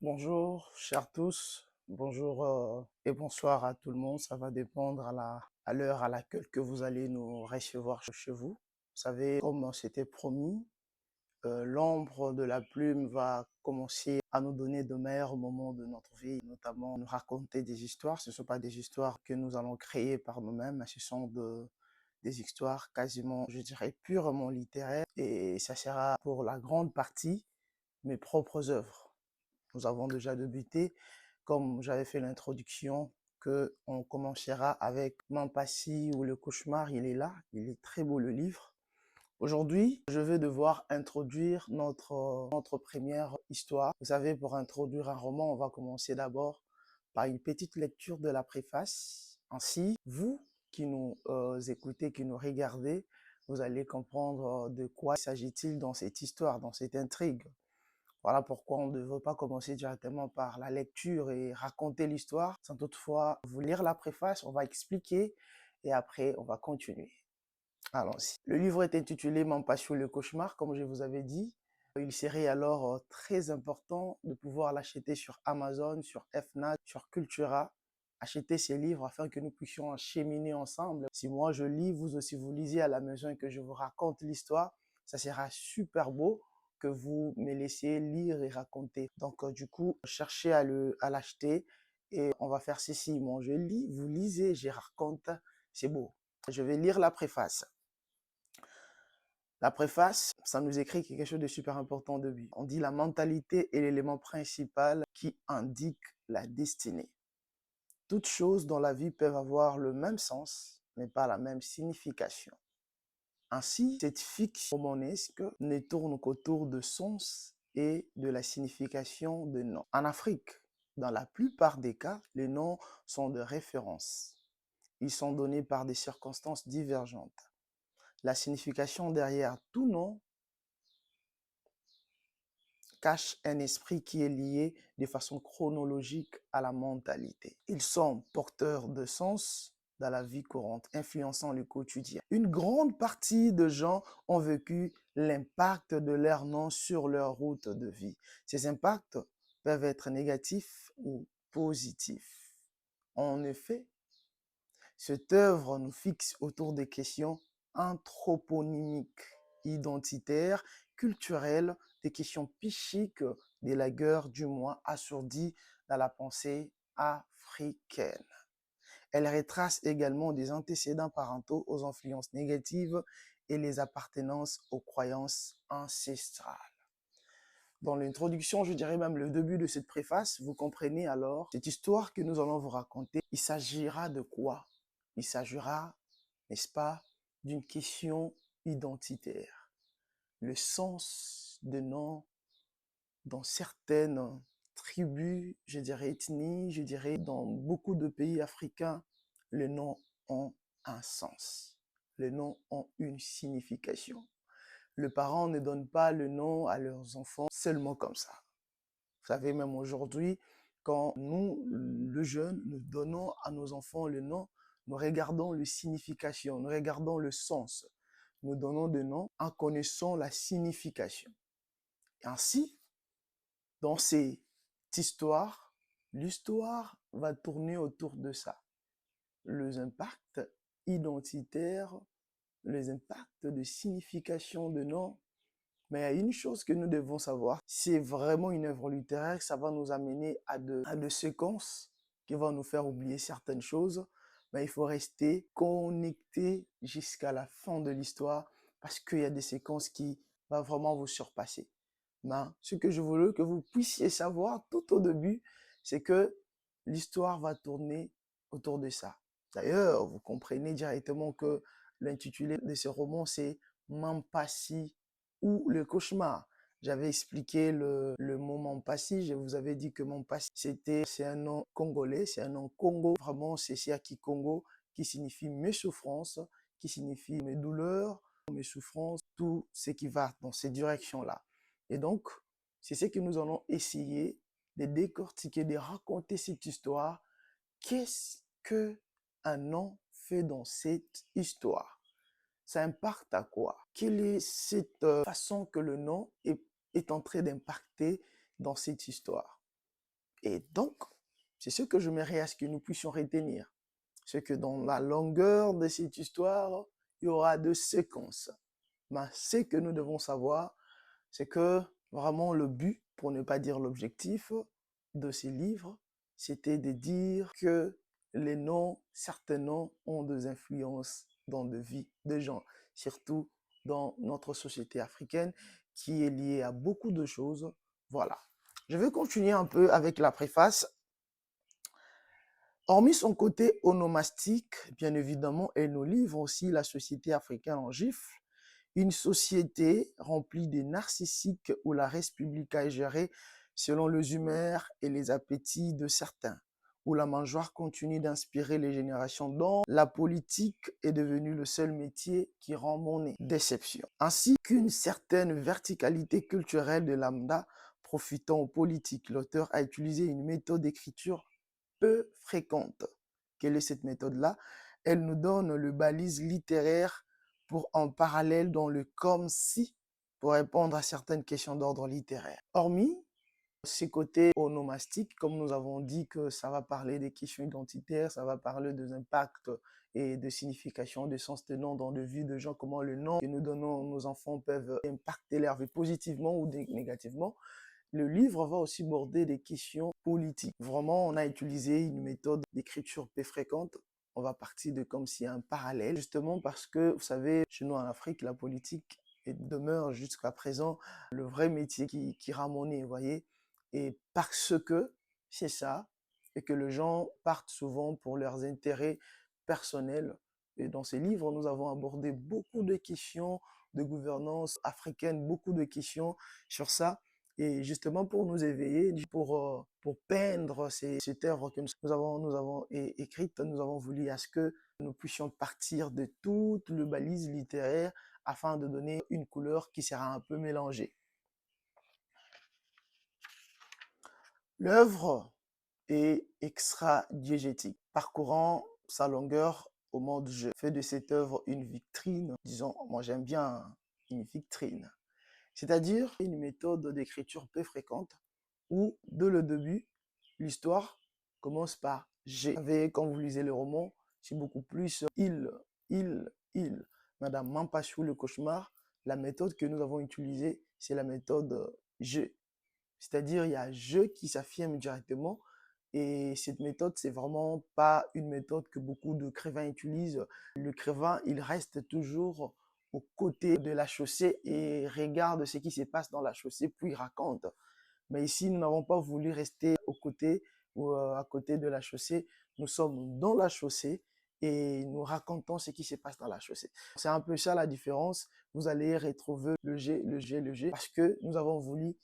Bonjour, chers tous. Bonjour et bonsoir à tout le monde. Ça va dépendre à l'heure à laquelle que vous allez nous recevoir chez vous. Vous savez, comme c'était promis, l'ombre de la plume va commencer à nous donner de meilleurs moments de notre vie, notamment nous raconter des histoires. Ce ne sont pas des histoires que nous allons créer par nous-mêmes, mais ce sont des histoires quasiment, je dirais, purement littéraires. Et ça sera pour la grande partie mes propres œuvres. Nous avons déjà débuté, comme j'avais fait l'introduction, que on commencera avec Mampassi ou le cauchemar, il est là, il est très beau le livre. Aujourd'hui, je vais devoir introduire notre première histoire. Vous savez, pour introduire un roman, on va commencer d'abord par une petite lecture de la préface. Ainsi, vous qui nous écoutez, qui nous regardez, vous allez comprendre de quoi s'agit-il dans cette histoire, dans cette intrigue. Voilà pourquoi on ne veut pas commencer directement par la lecture et raconter l'histoire, sans toutefois vous lire la préface, on va expliquer et après on va continuer. Allons-y. Le livre est intitulé Mon passion le cauchemar, comme je vous avais dit. Il serait alors très important de pouvoir l'acheter sur Amazon, sur Fnac, sur Cultura, acheter ces livres afin que nous puissions en cheminer ensemble. Si moi je lis, vous aussi vous lisez à la maison et que je vous raconte l'histoire, ça sera super beau que vous me laissiez lire et raconter. Donc du coup, cherchez à l'acheter et on va faire ceci. Moi je lis, vous lisez, je raconte, c'est beau. Je vais lire la préface. La préface, ça nous écrit quelque chose de super important de lui. On dit la mentalité est l'élément principal qui indique la destinée. Toutes choses dans la vie peuvent avoir le même sens, mais pas la même signification. Ainsi, cette fiction romanesque ne tourne qu'autour de sens et de la signification de noms. En Afrique, dans la plupart des cas, les noms sont de référence. Ils sont donnés par des circonstances divergentes. La signification derrière tout nom cache un esprit qui est lié de façon chronologique à la mentalité. Ils sont porteurs de sens dans la vie courante, influençant le quotidien. Une grande partie de gens ont vécu l'impact de leur nom sur leur route de vie. Ces impacts peuvent être négatifs ou positifs. En effet, cette œuvre nous fixe autour des questions anthroponymiques, identitaires, culturelles, des questions psychiques des lagueurs du moi assourdis dans la pensée africaine. Elle retrace également des antécédents parentaux aux influences négatives et les appartenances aux croyances ancestrales. Dans l'introduction, je dirais même le début de cette préface, vous comprenez alors cette histoire que nous allons vous raconter. Il s'agira de quoi? Il s'agira, n'est-ce pas, d'une question identitaire. Le sens de nom dans certaines tribus, je dirais ethnies, je dirais dans beaucoup de pays africains, les noms ont un sens. Les noms ont une signification. Le parent ne donne pas le nom à leurs enfants seulement comme ça. Vous savez, même aujourd'hui, quand nous, le jeune, nous donnons à nos enfants le nom, nous regardons la signification, nous regardons le sens. Nous donnons des noms en connaissant la signification. Et ainsi, dans cette histoire, l'histoire va tourner autour de ça. Les impacts identitaires, les impacts de signification de noms. Mais il y a une chose que nous devons savoir, c'est vraiment une œuvre littéraire, ça va nous amener à de séquences qui vont nous faire oublier certaines choses, mais il faut rester connecté jusqu'à la fin de l'histoire parce qu'il y a des séquences qui vont vraiment vous surpasser. Mais ce que je voulais que vous puissiez savoir tout au début, c'est que l'histoire va tourner autour de ça. D'ailleurs, vous comprenez directement que l'intitulé de ce roman, c'est Mampassi ou le cauchemar. J'avais expliqué le mot Mampassi, je vous avais dit que Mampassi, c'est un nom congolais, c'est un nom Congo, vraiment c'est Siaki Congo, qui signifie mes souffrances, qui signifie mes douleurs, mes souffrances, tout ce qui va dans ces directions-là. Et donc, c'est ce que nous allons essayer de décortiquer, de raconter cette histoire. Qu'est-ce que un nom fait dans cette histoire? Ça impacte à quoi? Quelle est cette façon que le nom est en train d'impacter dans cette histoire? Et donc, c'est ce que je m'aimerais à ce que nous puissions retenir. C'est que dans la longueur de cette histoire, il y aura deux séquences. Mais ce que nous devons savoir, c'est que vraiment le but, pour ne pas dire l'objectif de ces livres, c'était de dire que les noms, certains noms, ont des influences dans la vie des gens, surtout dans notre société africaine qui est liée à beaucoup de choses. Voilà. Je vais continuer un peu avec la préface. Hormis son côté onomastique, bien évidemment, elle nous livre aussi la société africaine en gifle, une société remplie de narcissiques où la res publica est gérée selon les humeurs et les appétits de certains, où la mangeoire continue d'inspirer les générations dont la politique est devenue le seul métier qui rend monnaie. Déception. Ainsi qu'une certaine verticalité culturelle de lambda profitant aux politiques. L'auteur a utilisé une méthode d'écriture peu fréquente. Quelle est cette méthode-là? Elle nous donne le balise littéraire pour en parallèle dans le comme si pour répondre à certaines questions d'ordre littéraire. Hormis ces côtés onomastiques, comme nous avons dit que ça va parler des questions identitaires, ça va parler des impacts et de signification, de sens de nom dans la vie de gens, comment le nom que nous donnons à nos enfants peuvent impacter leur vie positivement ou négativement. Le livre va aussi aborder des questions politiques. Vraiment, on a utilisé une méthode d'écriture peu fréquente. On va partir de comme s'il y a un parallèle, justement parce que, vous savez, chez nous en Afrique, la politique demeure jusqu'à présent le vrai métier qui ramonne, vous voyez. Et parce que c'est ça, et que les gens partent souvent pour leurs intérêts personnels. Et dans ces livres, nous avons abordé beaucoup de questions de gouvernance africaine, beaucoup de questions sur ça. Et justement pour nous éveiller, pour peindre cette œuvre que nous avons écrite, nous avons voulu à ce que nous puissions partir de toute le balise littéraire afin de donner une couleur qui sera un peu mélangée. L'œuvre est extra-diégétique, parcourant sa longueur au mode jeu, fait de cette œuvre une vitrine, disons, moi j'aime bien une vitrine, c'est-à-dire une méthode d'écriture peu fréquente où, dès le début, l'histoire commence par G. Vous savez, quand vous lisez le roman, c'est beaucoup plus il. Madame Mampachou, le cauchemar, la méthode que nous avons utilisée, c'est la méthode G. C'est-à-dire, il y a je qui s'affirme directement. Et cette méthode, c'est vraiment pas une méthode que beaucoup d'écrivains utilisent. L'écrivain, il reste toujours aux côtés de la chaussée et regarde ce qui se passe dans la chaussée, puis il raconte. Mais ici, nous n'avons pas voulu rester aux côtés ou à côté de la chaussée. Nous sommes dans la chaussée et nous racontons ce qui se passe dans la chaussée. C'est un peu ça la différence. Vous allez retrouver le G, parce que nous avons voulu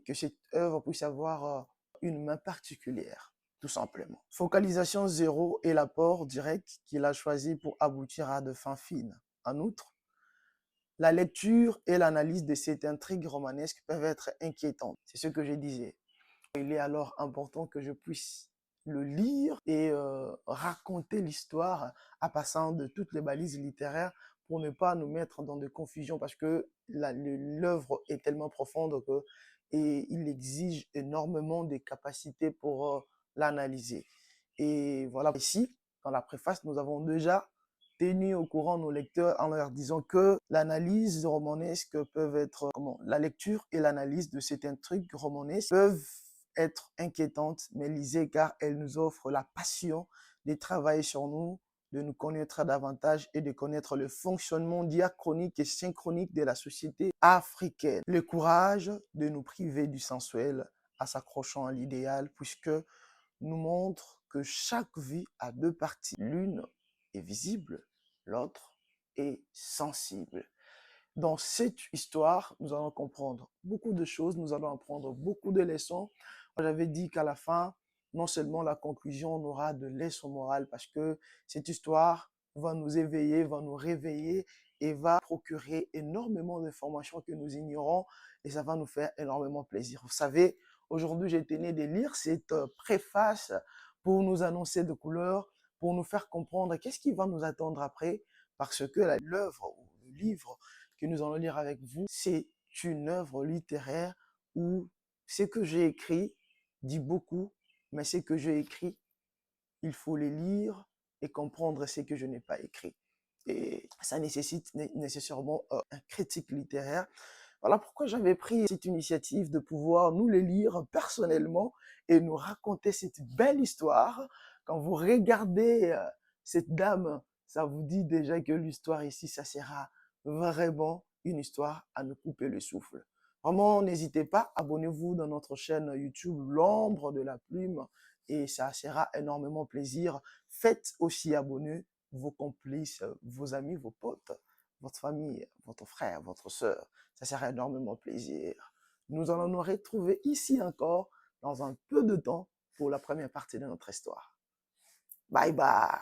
que cette œuvre puisse avoir une main particulière, tout simplement. Focalisation zéro et l'apport direct qu'il a choisi pour aboutir à de fins fines. En outre, la lecture et l'analyse de cette intrigue romanesque peuvent être inquiétantes. C'est ce que je disais. Il est alors important que je puisse le lire et raconter l'histoire en passant de toutes les balises littéraires pour ne pas nous mettre dans de confusion parce que l'œuvre est tellement profonde que et il exige énormément de capacités pour l'analyser. Et voilà, ici, dans la préface, nous avons déjà tenu au courant nos lecteurs en leur disant que l'analyse romanesque peuvent être, la lecture et l'analyse de cette intrigue romanesque peuvent être inquiétantes, mais lisez car elles nous offrent la passion de travailler sur nous, de nous connaître davantage et de connaître le fonctionnement diachronique et synchronique de la société africaine. Le courage de nous priver du sensuel en s'accrochant à l'idéal, puisque nous montre que chaque vie a deux parties. L'une est visible, l'autre est sensible. Dans cette histoire, nous allons comprendre beaucoup de choses, nous allons apprendre beaucoup de leçons. J'avais dit qu'à la fin, non seulement la conclusion, on aura de leçons morales parce que cette histoire va nous éveiller, va nous réveiller et va procurer énormément d'informations que nous ignorons et ça va nous faire énormément plaisir. Vous savez, aujourd'hui, j'ai tenu de lire cette préface pour nous annoncer de couleurs, pour nous faire comprendre qu'est-ce qui va nous attendre après parce que l'œuvre ou le livre que nous allons lire avec vous, c'est une œuvre littéraire où ce que j'ai écrit dit beaucoup, mais ce que j'ai écrit, il faut les lire et comprendre ce que je n'ai pas écrit. Et ça nécessite nécessairement un critique littéraire. Voilà pourquoi j'avais pris cette initiative de pouvoir nous les lire personnellement et nous raconter cette belle histoire. Quand vous regardez cette dame, ça vous dit déjà que l'histoire ici, ça sera vraiment une histoire à nous couper le souffle. Vraiment, n'hésitez pas, abonnez-vous dans notre chaîne YouTube L'Ombre de la Plume et ça sera énormément plaisir. Faites aussi abonner vos complices, vos amis, vos potes, votre famille, votre frère, votre sœur. Ça sera énormément plaisir. Nous allons nous retrouver ici encore dans un peu de temps pour la première partie de notre histoire. Bye bye.